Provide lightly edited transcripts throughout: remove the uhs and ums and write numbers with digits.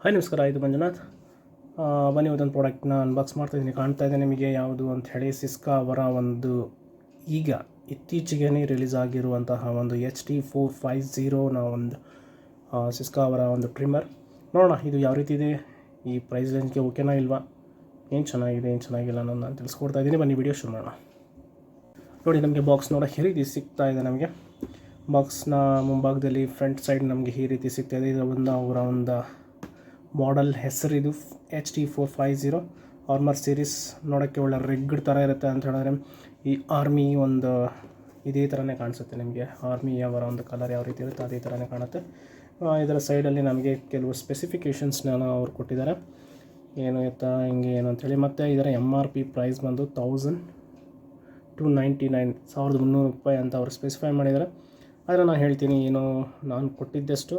Hi ನಮಸ್ಕಾರ, ಇದು ಮಂಜುನಾಥ್. ಬನ್ನಿ ಇವತ್ತೊಂದು ಪ್ರಾಡಕ್ಟ್ನ ಅನ್ಬಾಕ್ಸ್ ಮಾಡ್ತಾಯಿದ್ದೀನಿ. ಕಾಣ್ತಾ ಇದೆ ನಿಮಗೆ ಯಾವುದು ಅಂತ ಹೇಳಿ, ಸಿಸ್ಕಾ ಅವರ ಒಂದು ಈಗ ಇತ್ತೀಚೆಗೆ ರಿಲೀಸ್ ಆಗಿರುವಂತಹ ಒಂದು HD450ನ ಒಂದು ಸಿಸ್ಕಾ ಅವರ ಒಂದು ಟ್ರಿಮ್ಮರ್. ನೋಡೋಣ ಇದು ಯಾವ ರೀತಿ ಇದೆ, ಈ ಪ್ರೈಸ್ ರೇಂಜ್ಗೆ ಓಕೆನಾ ಇಲ್ವಾ, ಏನು ಚೆನ್ನಾಗಿದೆ ಏನು ಚೆನ್ನಾಗಿಲ್ಲ ಅನ್ನೋದು ನಾನು ತಿಳಿಸ್ಕೊಡ್ತಾ ಇದ್ದೀನಿ. ಬನ್ನಿ ವಿಡಿಯೋ ಶುರು ಮಾಡೋಣ. ನೋಡಿ, ನಮಗೆ ಬಾಕ್ಸ್ ನೋಡೋಕೆ ಈ ರೀತಿ ಸಿಗ್ತಾ ಇದೆ. ನಮಗೆ ಬಾಕ್ಸ್ನ ಮುಂಭಾಗದಲ್ಲಿ ಫ್ರಂಟ್ ಸೈಡ್ ನಮಗೆ ಈ ರೀತಿ ಸಿಗ್ತಾ ಇದೆ. ಇದು ಅವರ ಒಂದು ಮಾಡೆಲ್ ಹೆಸರು, ಇದು HD450 ಆರ್ಮರ್ ಸೀರೀಸ್. ನೋಡೋಕ್ಕೆ ಒಳ್ಳೆ ರೆಗ್ಡ್ ಥರ ಇರುತ್ತೆ ಅಂತ ಹೇಳಿದ್ರೆ, ಈ ಆರ್ಮಿ ಒಂದು ಇದೇ ಥರನೇ ಕಾಣಿಸುತ್ತೆ ನಿಮಗೆ. ಆರ್ಮಿಯವರ ಒಂದು ಕಲರ್ ಯಾವ ರೀತಿ ಇರುತ್ತೆ ಅದೇ ಥರನೇ ಕಾಣುತ್ತೆ. ಇದರ ಸೈಡಲ್ಲಿ ನಮಗೆ ಕೆಲವು ಸ್ಪೆಸಿಫಿಕೇಷನ್ಸ್ನ ಅವ್ರು ಕೊಟ್ಟಿದ್ದಾರೆ, ಏನು ಎತ್ತಾ ಹಿಂಗೆ ಏನು ಅಂಥೇಳಿ. ಮತ್ತು ಇದರ MRP ಪ್ರೈಸ್ ಬಂದು 1299 ರೂಪಾಯಿ ಅಂತ ಅವ್ರು ಸ್ಪೆಸಿಫೈ ಮಾಡಿದ್ದಾರೆ. ಆದರೆ ನಾನು ಹೇಳ್ತೀನಿ, ಏನು ನಾನು ಕೊಟ್ಟಿದ್ದೆಷ್ಟು,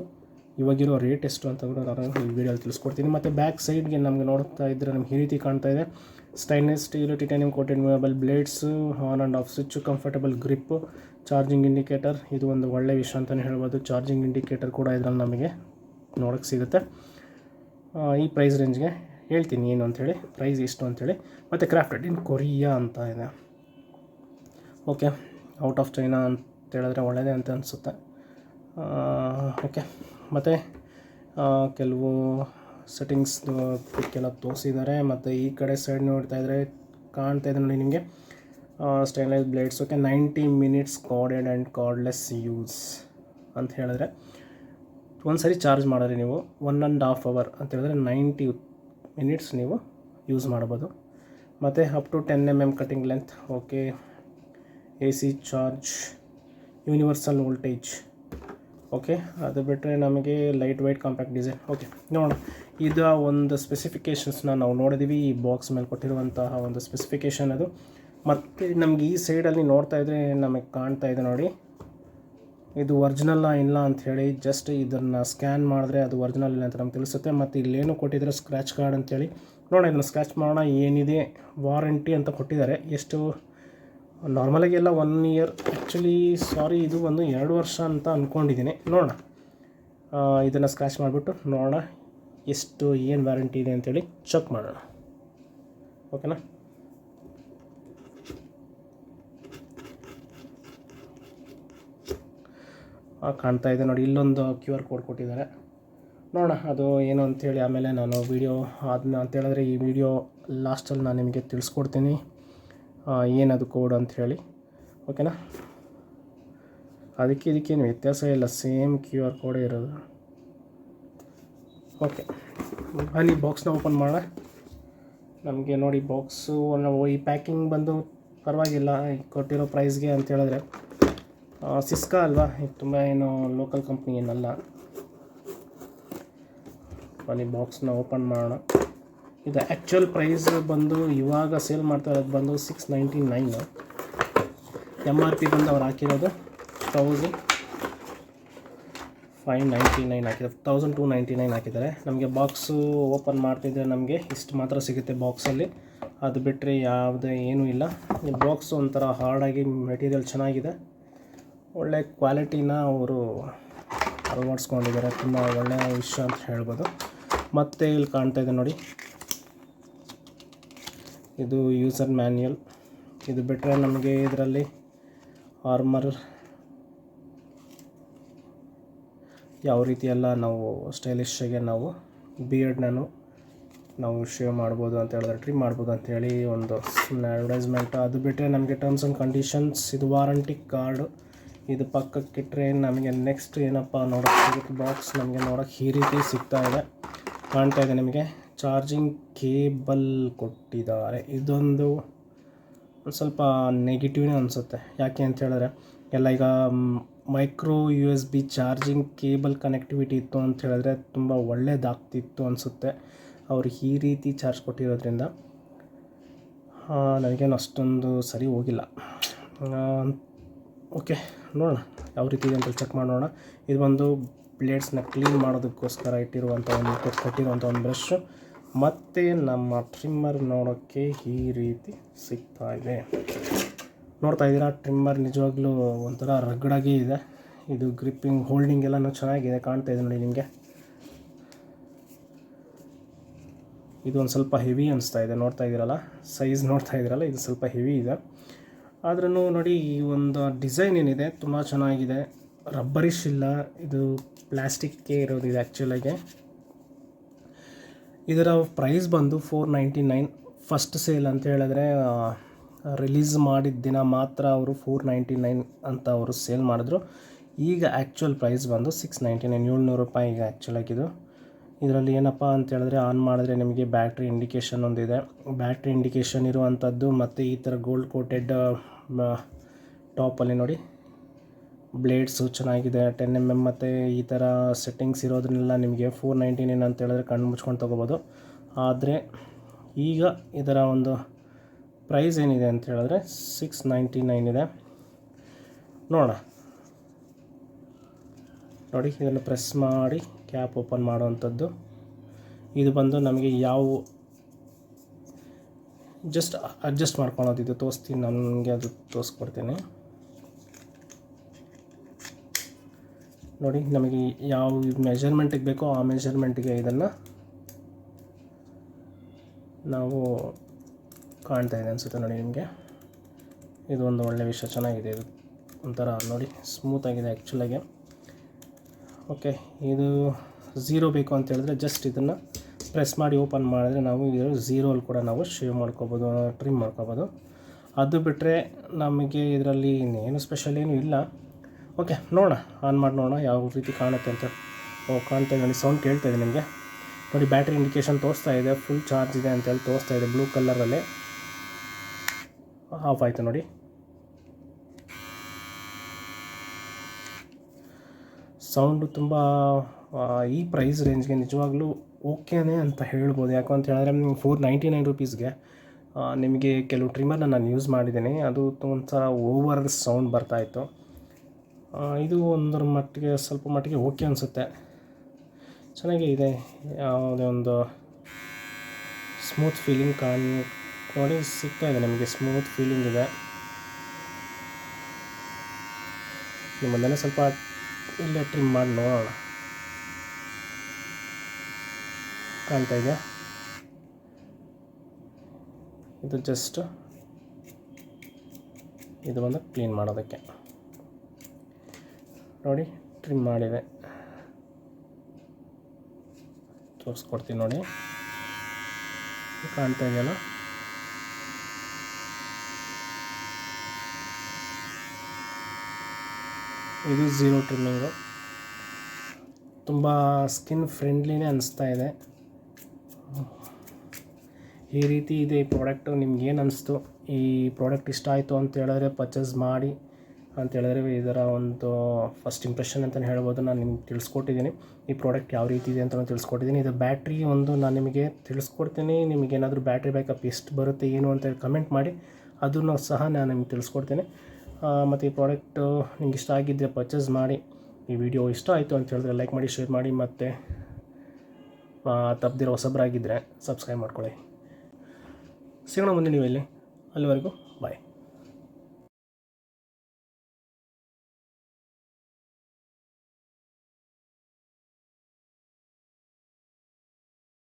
ಇವಾಗಿರೋ ರೇಟ್ ಎಷ್ಟು ಅಂತ ಕೂಡ ನಾನು ಈ ವಿಡಿಯೋಲಿ ತಿಳಿಸ್ಕೊಡ್ತೀನಿ. ಮತ್ತು ಬ್ಯಾಕ್ ಸೈಡ್ಗೆ ನಮಗೆ ನೋಡ್ತಾ ಇದ್ದರೆ ನಮ್ಗೆ ಈ ರೀತಿ ಕಾಣ್ತಾ ಇದೆ. Stainless steel titanium coated movable blades, on and off switch, comfortable grip, charging indicator. ಇದು ಒಂದು ಒಳ್ಳೆ ವಿಷಯ ಅಂತಲೇ ಹೇಳ್ಬೋದು. ಚಾರ್ಜಿಂಗ್ ಇಂಡಿಕೇಟರ್ ಕೂಡ ಇದರಲ್ಲಿ ನಮಗೆ ನೋಡೋಕ್ಕೆ ಸಿಗುತ್ತೆ. ಈ ಪ್ರೈಸ್ ರೇಂಜ್ಗೆ ಹೇಳ್ತೀನಿ ಏನು ಅಂಥೇಳಿ, ಪ್ರೈಸ್ ಎಷ್ಟು ಅಂಥೇಳಿ. ಮತ್ತು ಕ್ರಾಫ್ಟೆಡ್ ಇನ್ ಕೊರಿಯಾ ಅಂತ ಇದೆ. ಓಕೆ, ಔಟ್ ಆಫ್ ಚೈನಾ ಅಂತ ಹೇಳಿದ್ರೆ ಒಳ್ಳೆಯದೇ ಅಂತ ಅನಿಸುತ್ತೆ. ಓಕೆ, ಮತ್ತು ಕೆಲವು ಸೆಟ್ಟಿಂಗ್ಸ್ ಪಿಕ್ಕೆಲ್ಲ ತೋರಿಸಿದ್ದಾರೆ. ಮತ್ತು ಈ ಕಡೆ ಸೈಡ್ ನೋಡ್ತಾ ಇದ್ದರೆ ಕಾಣ್ತಾ ಇದೆ ನೋಡಿ ನಿಮಗೆ, stainless blades. Okay, 90 minutes corded and cordless use ಅಂತ ಹೇಳಿದ್ರೆ, ಒಂದು ಸರಿ ಚಾರ್ಜ್ ಮಾಡಿದ್ರೆ ನೀವು 1.5 hour ಅಂತ ಹೇಳಿದ್ರೆ 90 ಮಿನಿಟ್ಸ್ ನೀವು ಯೂಸ್ ಮಾಡ್ಬೋದು. ಮತ್ತು up to 10 mm cutting length. Okay, AC charge, universal voltage. Okay, ಅದು ಬಿಟ್ಟರೆ ನಮಗೆ light weight compact design. Okay, ನೋಡೋಣ ಇದು ಒಂದು ಸ್ಪೆಸಿಫಿಕೇಷನ್ಸ್ನ ನಾವು ನೋಡಿದ್ದೀವಿ. ಈ ಬಾಕ್ಸ್ ಮೇಲೆ ಕೊಟ್ಟಿರುವಂತಹ ಒಂದು ಸ್ಪೆಸಿಫಿಕೇಷನ್ ಅದು. ಮತ್ತು ನಮಗೆ ಈ ಸೈಡಲ್ಲಿ ನೋಡ್ತಾ ಇದ್ದರೆ ನಮಗೆ ಕಾಣ್ತಾ ಇದೆ ನೋಡಿ, ಇದು ಒರಿಜಿನಲ್ಲ ಇಲ್ಲ ಅಂಥೇಳಿ. ಜಸ್ಟ್ ಇದನ್ನು ಸ್ಕ್ಯಾನ್ ಮಾಡಿದ್ರೆ ಅದು ಒರಿಜಿನಲ್ ಇಲ್ಲ ಅಂತ ನಮ್ಗೆ ತಿಳಿಸುತ್ತೆ. ಮತ್ತು ಇಲ್ಲೇನು ಕೊಟ್ಟಿದ್ದಾರೆ, ಸ್ಕ್ರ್ಯಾಚ್ ಕಾರ್ಡ್ ಅಂತೇಳಿ. ನೋಡೋಣ, ಇದನ್ನು ಸ್ಕ್ರ್ಯಾಚ್ ಮಾಡೋಣ. ಏನಿದೆ, ವಾರಂಟಿ ಅಂತ ಕೊಟ್ಟಿದ್ದಾರೆ. ಎಷ್ಟು ನಾರ್ಮಲಾಗಿ ಎಲ್ಲ 1 year, ಆ್ಯಕ್ಚುಲಿ ಸಾರಿ ಇದು ಒಂದು 2 ವರ್ಷ ಅಂತ ಅಂದ್ಕೊಂಡಿದ್ದೀನಿ. ನೋಡೋಣ, ಇದನ್ನು ಸ್ಕ್ರ್ಯಾಚ್ ಮಾಡಿಬಿಟ್ಟು ನೋಡೋಣ ಎಷ್ಟು ಏನು ವ್ಯಾರಂಟಿ ಇದೆ ಅಂತೇಳಿ ಚೆಕ್ ಮಾಡೋಣ. ಓಕೆನಾ. ಕಾಣ್ತಾ ಇದೆ ನೋಡಿ, ಇಲ್ಲೊಂದು QR ಕೋಡ್ ಕೊಟ್ಟಿದ್ದಾರೆ. ನೋಡೋಣ ಅದು ಏನು ಅಂಥೇಳಿ. ಆಮೇಲೆ ನಾನು ವೀಡಿಯೋ ಅದನ್ನ ಅಂತ ಹೇಳಿದ್ರೆ ಈ ವಿಡಿಯೋ ಲಾಸ್ಟಲ್ಲಿ ನಾನು ನಿಮಗೆ ತಿಳಿಸ್ಕೊಡ್ತೀನಿ ಏನದು ಕೋಡ್ ಅಂಥೇಳಿ. ಓಕೆನಾ. ಇದಕ್ಕೇನು ವ್ಯತ್ಯಾಸ ಇಲ್ಲ, ಸೇಮ್ QR ಕೋಡೇ ಇರೋದು. ಓಕೆ, ಅಲ್ಲಿ ಬಾಕ್ಸ್ನ ಓಪನ್ ಮಾಡೋಣ. ನಮಗೆ ನೋಡಿ ಬಾಕ್ಸು, ಈ ಪ್ಯಾಕಿಂಗ್ ಬಂದು ಪರವಾಗಿಲ್ಲ ಕೊಟ್ಟಿರೋ ಪ್ರೈಸ್ಗೆ ಅಂತ ಹೇಳಿದ್ರೆ. ಸಿಸ್ಕಾ ಅಲ್ವಾ, ಇದು ತುಂಬ ಏನು ಲೋಕಲ್ ಕಂಪ್ನಿ ಏನಲ್ಲ. ಬನ್ನಿ ಬಾಕ್ಸ್ನ ಓಪನ್ ಮಾಡೋಣ. ಇದು ಆ್ಯಕ್ಚುಯಲ್ ಪ್ರೈಸ್ ಬಂದು ಇವಾಗ ಸೇಲ್ ಮಾಡ್ತಾ ಇರೋದು ಬಂದು 699. MRP ಬಂದು ಅವ್ರು ಹಾಕಿರೋದು 1599 ಹಾಕಿದ್ದಾರೆ, 1299 ಹಾಕಿದ್ದಾರೆ. ನಮಗೆ ಬಾಕ್ಸು ಓಪನ್ ಮಾಡ್ತಿದ್ದರೆ ನಮಗೆ ಇಷ್ಟು ಮಾತ್ರ ಸಿಗುತ್ತೆ ಬಾಕ್ಸಲ್ಲಿ. ಅದು ಬಿಟ್ಟರೆ ಯಾವುದೇ ಏನೂ ಇಲ್ಲ. ಈ ಬಾಕ್ಸು ಒಂಥರ ಹಾರ್ಡಾಗಿ, ಮೆಟೀರಿಯಲ್ ಚೆನ್ನಾಗಿದೆ, ಒಳ್ಳೆ ಕ್ವಾಲಿಟಿನ ಅವರು ಅಳವಡಿಸ್ಕೊಂಡಿದ್ದಾರೆ. ತುಂಬ ಒಳ್ಳೆಯ ವಿಷಯ ಅಂತ ಹೇಳ್ಬೋದು. ಮತ್ತು ಇಲ್ಲಿ ಕಾಣ್ತಾ ಇದೆ ನೋಡಿ, ಇದು ಯೂಸರ್ ಮ್ಯಾನ್ಯಲ್. ಇದು ಬಿಟ್ಟರೆ ನಮಗೆ ಇದರಲ್ಲಿ ಆರ್ಮರ್ ಯಾವ ರೀತಿ ಎಲ್ಲ ನಾವು ಸ್ಟೈಲಿಶಾಗಿ ನಾವು ಬಿಯರ್ಡ್ನೂ ನಾವು ಶೇವ್ ಮಾಡ್ಬೋದು ಅಂತ ಹೇಳಿದ್ರೆ, ಟ್ರಿಮ್ ಮಾಡ್ಬೋದು ಅಂಥೇಳಿ ಒಂದು ಅಡ್ವರ್ಟೈಸ್ಮೆಂಟ್. ಅದು ಬಿಟ್ಟರೆ ನಮಗೆ ಟರ್ಮ್ಸ್ ಆ್ಯಂಡ್ ಕಂಡೀಷನ್ಸ್, ಇದು ವಾರಂಟಿ ಕಾರ್ಡು. ಇದು ಪಕ್ಕಕ್ಕಿಟ್ಟರೆ ನಮಗೆ ನೆಕ್ಸ್ಟ್ ಏನಪ್ಪ ನೋಡೋಕ್ಕೆ ಸಿಗುತ್ತೆ. ಬಾಕ್ಸ್ ನಮಗೆ ನೋಡೋಕ್ಕೆ ಈ ರೀತಿ ಸಿಗ್ತಾ ಇದೆ. ಕಾಣ್ತಾ ಇದೆ ನಿಮಗೆ ಚಾರ್ಜಿಂಗ್ ಕೇಬಲ್ ಕೊಟ್ಟಿದ್ದಾರೆ. ಇದೊಂದು ಸ್ವಲ್ಪ ನೆಗೆಟಿವ್ನೇ ಅನಿಸುತ್ತೆ. ಯಾಕೆ ಅಂತ ಹೇಳಿದ್ರೆ, ಎಲ್ಲ ಈಗ micro USB charging cable connectivity ಇತ್ತು ಅಂತ ಹೇಳಿದ್ರೆ ತುಂಬ ಒಳ್ಳೆಯದಾಗ್ತಿತ್ತು ಅನಿಸುತ್ತೆ. ಅವರು ಈ ರೀತಿ ಚಾರ್ಜ್ ಕೊಟ್ಟಿರೋದ್ರಿಂದ ನನಗೇನು ಅಷ್ಟೊಂದು ಸರಿ ಹೋಗಿಲ್ಲ. ಓಕೆ, ನೋಡೋಣ ಯಾವ ರೀತಿ ಇದೆ ಅಂತ ಚೆಕ್ ಮಾಡೋಣ. ಇದು ಒಂದು ಬ್ಲೇಡ್ಸ್ನ ಕ್ಲೀನ್ ಮಾಡೋದಕ್ಕೋಸ್ಕರ ಇಟ್ಟಿರುವಂಥ ಕೊಟ್ಟಿರುವಂಥ ಒಂದು ಬ್ರಷ್. ಮತ್ತು ನಮ್ಮ ಟ್ರಿಮ್ಮರ್ ನೋಡೋಕ್ಕೆ ಈ ರೀತಿ ಸಿಗ್ತಾ ಇದೆ. ನೋಡ್ತಾ ಇದ್ದೀರಾ, ಟ್ರಿಮ್ಮರ್ ನಿಜವಾಗ್ಲೂ ಒಂಥರ ರಗಡಾಗಿ ಇದೆ. ಇದು ಗ್ರಿಪ್ಪಿಂಗ್, ಹೋಲ್ಡಿಂಗ್ ಎಲ್ಲನೂ ಚೆನ್ನಾಗಿದೆ. ಕಾಣ್ತಾ ಇದೆ ನೋಡಿ ನಿಮಗೆ. ಇದು ಒಂದು ಸ್ವಲ್ಪ ಹೆವಿ ಅನಿಸ್ತಾ ಇದೆ, ನೋಡ್ತಾ ಇದ್ದೀರಲ್ಲ, ಸೈಜ್ ನೋಡ್ತಾ ಇದ್ದೀರಲ್ಲ, ಇದು ಸ್ವಲ್ಪ ಹೆವಿ ಇದೆ. ಆದ್ರೂ ನೋಡಿ ಈ ಒಂದು ಡಿಸೈನ್ ಏನಿದೆ ತುಂಬ ಚೆನ್ನಾಗಿದೆ, ರಬ್ಬರಿಶ್ ಇಲ್ಲ, ಇದು ಪ್ಲ್ಯಾಸ್ಟಿಕ್ಗೆ ಇರೋದು ಇದು ಆ್ಯಕ್ಚುಲಾಗಿ. ಇದರ ಪ್ರೈಸ್ ಬಂದು $499. ಫಸ್ಟ್ ಸೇಲ್ ಅಂತ ಹೇಳಿದ್ರೆ ರಿಲೀಸ್ ಮಾಡಿದ ದಿನ ಮಾತ್ರ ಅವರು $499 ಅಂತ ಅವರು ಸೇಲ್ ಮಾಡಿದ್ರು. ಈಗ ಆ್ಯಕ್ಚುಯಲ್ ಪ್ರೈಸ್ ಬಂದು $699, $700 ಈಗ ಆ್ಯಕ್ಚುಲಾಗಿದು. ಇದರಲ್ಲಿ ಏನಪ್ಪ ಅಂತ ಹೇಳಿದ್ರೆ ಆನ್ ಮಾಡಿದ್ರೆ ನಿಮಗೆ ಬ್ಯಾಟ್ರಿ ಇಂಡಿಕೇಷನ್ ಒಂದಿದೆ, ಬ್ಯಾಟ್ರಿ ಇಂಡಿಕೇಷನ್ ಇರುವಂಥದ್ದು. ಮತ್ತು ಈ ಥರ ಗೋಲ್ಡ್ ಕೋಟೆಡ್ ಟಾಪಲ್ಲಿ ನೋಡಿ ಬ್ಲೇಡ್ಸು ಚೆನ್ನಾಗಿದೆ, 10mm. ಮತ್ತು ಈ ಥರ ಸೆಟ್ಟಿಂಗ್ಸ್ ಇರೋದನ್ನೆಲ್ಲ ನಿಮಗೆ $499 ಅಂತ ಹೇಳಿದ್ರೆ ಕಣ್ಣು ಮುಚ್ಕೊಂಡು ತೊಗೋಬೋದು. ಆದರೆ ಈಗ ಇದರ ಒಂದು ಪ್ರೈಸ್ ಏನಿದೆ ಅಂತ ಹೇಳಿದ್ರೆ $699 ಇದೆ. ನೋಡೋಣ, ನೋಡಿ ಇದನ್ನು ಪ್ರೆಸ್ ಮಾಡಿ ಕ್ಯಾಪ್ ಓಪನ್ ಮಾಡೋವಂಥದ್ದು. ಇದು ಬಂದು ನಮಗೆ ಯಾವ ಜಸ್ಟ್ ಅಡ್ಜಸ್ಟ್ ಮಾಡ್ಕೊಳೋದು, ಇದು ತೋರಿಸ್ತೀನಿ, ನನಗೆ ಅದು ತೋರಿಸ್ಕೊಡ್ತೀನಿ ನೋಡಿ. ನಮಗೆ ಯಾವ ಮೆಜರ್ಮೆಂಟಿಗೆ ಬೇಕೋ ಆ ಮೆಜರ್ಮೆಂಟಿಗೆ ಇದನ್ನು ನಾವು ಕಾಣ್ತಾ ಇದೆ ಅನಿಸುತ್ತೆ ನೋಡಿ ನಿಮಗೆ. ಇದು ಒಂದು ಒಳ್ಳೆ ವಿಷಯ, ಚೆನ್ನಾಗಿದೆ ಇದು, ಒಂಥರ ನೋಡಿ ಸ್ಮೂತಾಗಿದೆ ಆ್ಯಕ್ಚುಲಾಗಿ. ಓಕೆ, ಇದು 0 ಬೇಕು ಅಂತ ಹೇಳಿದ್ರೆ ಜಸ್ಟ್ ಇದನ್ನು ಪ್ರೆಸ್ ಮಾಡಿ ಓಪನ್ ಮಾಡಿದ್ರೆ ನಾವು ಇದು 0 ಕೂಡ ನಾವು ಶೇವ್ ಮಾಡ್ಕೋಬೋದು, ಟ್ರಿಮ್ ಮಾಡ್ಕೋಬೋದು. ಅದು ಬಿಟ್ಟರೆ ನಮಗೆ ಇದರಲ್ಲಿ ಇನ್ನೇನು ಸ್ಪೆಷಲ್ ಏನೂ ಇಲ್ಲ. ಓಕೆ, ನೋಡೋಣ, ಆನ್ ಮಾಡಿ ನೋಡೋಣ ಯಾವ ರೀತಿ ಕಾಣುತ್ತೆ ಅಂತ. ಕಾಣ್ತಾ ಇದೆ ನೋಡಿ, ಸೌಂಡ್ ಕೇಳ್ತಾ ಇದೆ ನಿಮಗೆ ನೋಡಿ. ಬ್ಯಾಟ್ರಿ ಇಂಡಿಕೇಷನ್ ತೋರಿಸ್ತಾ ಇದೆ, ಫುಲ್ ಚಾರ್ಜ್ ಇದೆ ಅಂತೇಳಿ ತೋರಿಸ್ತಾ ಇದೆ, ಬ್ಲೂ ಕಲರಲ್ಲಿ. ಆಫ್ ಆಯಿತು ನೋಡಿ. ಸೌಂಡು ತುಂಬ ಈ ಪ್ರೈಸ್ ರೇಂಜ್ಗೆ ನಿಜವಾಗ್ಲೂ ಓಕೆನೇ ಅಂತ ಹೇಳ್ಬೋದು. ಯಾಕೆ ಅಂತ ಹೇಳಿದ್ರೆ $499 ನಿಮಗೆ ಕೆಲವು ಟ್ರಿಮ್ಮರ್ನ ನಾನು ಯೂಸ್ ಮಾಡಿದ್ದೀನಿ, ಅದು ಒಂಥರ ಓವರ್ ಸೌಂಡ್ ಬರ್ತಾಯಿತ್ತು. ಇದು ಒಂದರ ಮಟ್ಟಿಗೆ ಸ್ವಲ್ಪ ಮಟ್ಟಿಗೆ ಓಕೆ ಅನಿಸುತ್ತೆ, ಚೆನ್ನಾಗೇ ಇದೆ. ಯಾವುದೇ ಒಂದು ಸ್ಮೂತ್ ಫೀಲಿಂಗ್ ನೋಡಿ ಸಿಗ್ತಾ ಇದೆ ನಿಮಗೆ, ಸ್ಮೂತ್ ಫೀಲಿಂಗ್ ಇದೆ. ನಿಮ್ಮದನ್ನೇ ಸ್ವಲ್ಪ ಇಲ್ಲೇ ಟ್ರಿಮ್ ಮಾಡಿ ನೋಡೋಣ, ಕಾಣ್ತಾ ಇದೆಯಾ? ಇದು ಜಸ್ಟ್ ಇದು ಬಂದು ಕ್ಲೀನ್ ಮಾಡೋದಕ್ಕೆ ನೋಡಿ, ಟ್ರಿಮ್ ಮಾಡಿದೆ, ತೋರಿಸ್ಕೊಡ್ತೀನಿ ನೋಡಿ, ಕಾಣ್ತಾ ಇದೆಯಲ್ಲ. ಇದು 0 ಟ್ರಿಮ್ಮಿಂಗು, ತುಂಬ ಸ್ಕಿನ್ ಫ್ರೆಂಡ್ಲಿನೇ ಅನಿಸ್ತಾ ಇದೆ. ಈ ರೀತಿ ಇದೆ ಈ ಪ್ರಾಡಕ್ಟು. ನಿಮ್ಗೇನು ಅನಿಸ್ತು? ಈ ಪ್ರಾಡಕ್ಟ್ ಇಷ್ಟ ಆಯಿತು ಅಂತ ಹೇಳಿದ್ರೆ ಪರ್ಚೇಸ್ ಮಾಡಿ ಅಂತ ಹೇಳಿದ್ರೆ ಇದರ ಒಂದು ಫಸ್ಟ್ ಇಂಪ್ರೆಷನ್ ಅಂತಲೇ ಹೇಳ್ಬೋದು. ನಾನು ನಿಮ್ಗೆ ತಿಳಿಸ್ಕೊಟ್ಟಿದ್ದೀನಿ ಈ ಪ್ರಾಡಕ್ಟ್ ಯಾವ ರೀತಿ ಇದೆ ಅಂತ ತಿಳಿಸ್ಕೊಟ್ಟಿದ್ದೀನಿ. ಇದು ಬ್ಯಾಟ್ರಿ ಒಂದು ನಾನು ನಿಮಗೆ ತಿಳಿಸ್ಕೊಡ್ತೀನಿ. ನಿಮಗೇನಾದರೂ ಬ್ಯಾಟ್ರಿ ಬ್ಯಾಕಪ್ ಎಷ್ಟು ಬರುತ್ತೆ ಏನು ಅಂತೇಳಿ ಕಮೆಂಟ್ ಮಾಡಿ, ಅದನ್ನು ಸಹ ನಾನು ನಿಮ್ಗೆ ತಿಳಿಸ್ಕೊಡ್ತೀನಿ. ಮತ್ತು ಈ ಪ್ರಾಡಕ್ಟು ನಿಮ್ಗೆ ಇಷ್ಟ ಆಗಿದ್ದರೆ ಪರ್ಚೇಸ್ ಮಾಡಿ. ಈ ವಿಡಿಯೋ ಇಷ್ಟ ಆಯಿತು ಅಂತ ಹೇಳಿದ್ರೆ ಲೈಕ್ ಮಾಡಿ, ಶೇರ್ ಮಾಡಿ, ಮತ್ತು ತಪ್ಪದಿರೋ ಹೊಸಬರಾಗಿದ್ದರೆ ಸಬ್ಸ್ಕ್ರೈಬ್ ಮಾಡ್ಕೊಳ್ಳಿ. ಸಿಗೋಣ ಮುಂದೆ ನೀವು ಇಲ್ಲಿ, ಅಲ್ಲಿವರೆಗೂ